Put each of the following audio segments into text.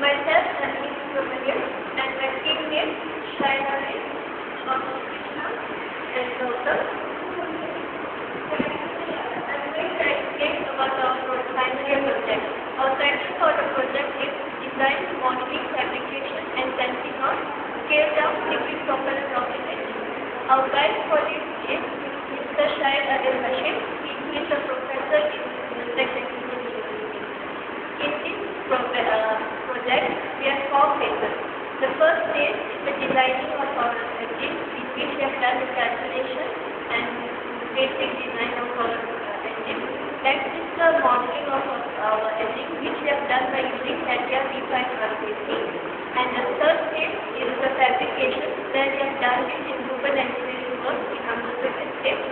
Myself, Nandini Subramanian, and my teammates, Shainari, Krishna, and Gautam. I'm going to explain about our final year project. Our title for the project is Design, Modeling, Fabrication, and Testing of Scaled-Down Liquid Propellant Rocket Engine. Our guide for this is Mr. Shahid Adil Hashim. He is a professor in Technical University. In this project, we have 4 phases. The first phase is the designing of our engine, in which we have done the calculation and basic design of our engine. Next is the modeling of our engine, which we have done by using CATIA V5 And the third phase is the fabrication, where we have done this in global engineering work in Amritsar Estate.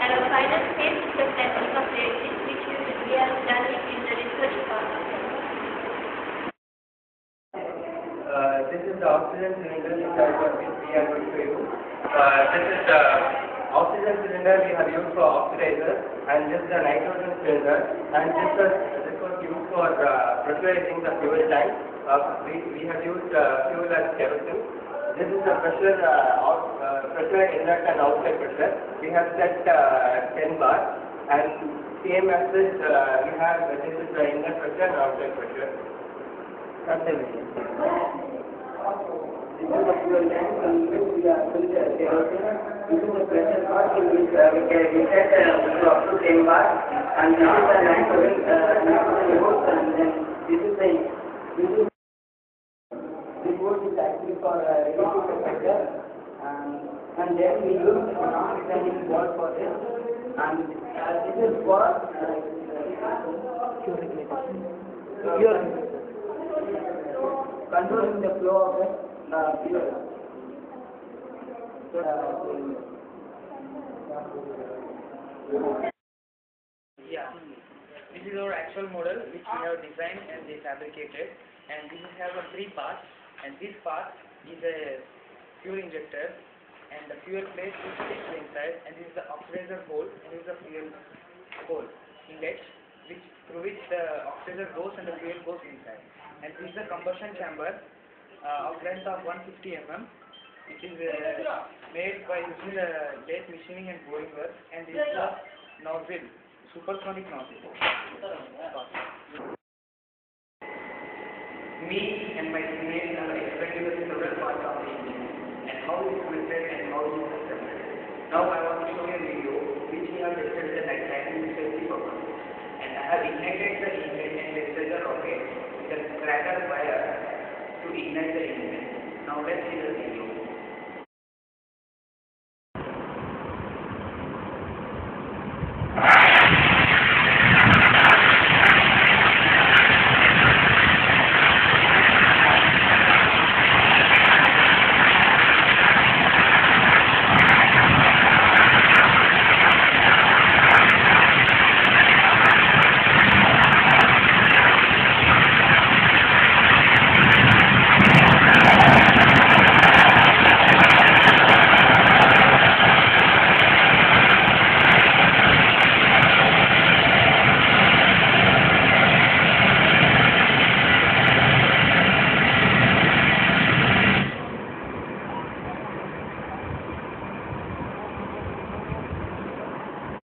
And our final phase is the testing of the engine, which we have done it in the research part. This is the oxygen cylinder which we are going to use. This is the oxygen cylinder we have used for oxidizer, and this is the nitrogen cylinder, and this was used for pressurizing the fuel tank. We have used fuel as kerosene. This is the pressure inlet and outside pressure. We have set 10 bars, and same as this we have this is the inlet pressure and outside pressure. That's the video. This is the fuel tank, and we are filling the kerosene. This is the pressure part in which we set up to 10 bars, and this is the nitrogen hose, and then this hose is actually for reducing the pressure, and then we use non-extending valve for this, and this is for controlling the flow of the fuel. Yeah, this is our actual model which we have designed and they fabricated, and this has 3 parts, and this part is a fuel injector, and the fuel plate is fixed inside, and this is the oxidizer hole, and this is the fuel hole inlet, through which the oxidizer goes and the fuel goes inside. And this is the combustion chamber of length of 150 mm. It is made by using the lathe machining and boring work, and this is a nozzle, supersonic nozzle. Me and my teammates are explaining the several parts of the engine and how it is fitted and how it is assembled. Now I want to show you a video which we have tested the night time safety purpose. And I have ignited the engine and tested the rocket with a cracker wire to ignite the engine. Now let's see the video.